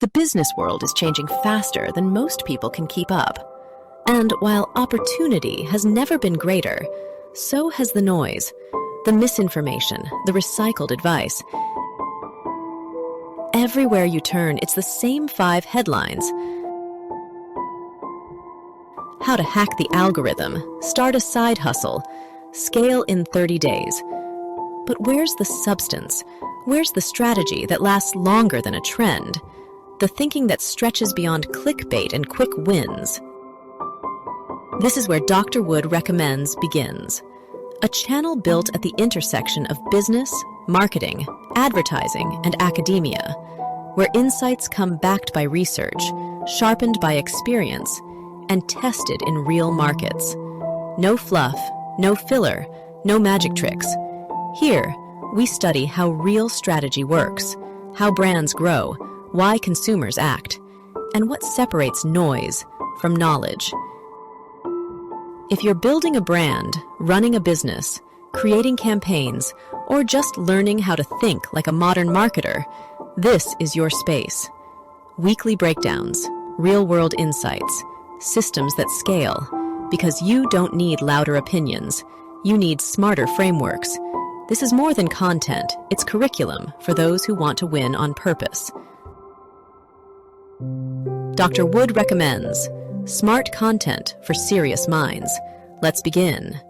The business world is changing faster than most people can keep up. And while opportunity has never been greater, so has the noise, the misinformation, the recycled advice. Everywhere you turn, it's the same 5 headlines. How to hack the algorithm, start a side hustle, scale in 30 days. But where's the substance? Where's the strategy that lasts longer than a trend? The thinking that stretches beyond clickbait and quick wins. This is where Dr. Wood Recommends begins. A channel built at the intersection of business, marketing, advertising, and academia, where insights come backed by research, sharpened by experience, and tested in real markets. No fluff, no filler, no magic tricks. Here, we study how real strategy works, how brands grow, why consumers act, and what separates noise from knowledge. If you're building a brand, running a business, creating campaigns, or just learning how to think like a modern marketer, this is your space. Weekly breakdowns, real-world insights, systems that scale, because you don't need louder opinions, you need smarter frameworks. This is more than content, it's curriculum for those who want to win on purpose. Dr. Wood Recommends smart content for serious minds. Let's begin.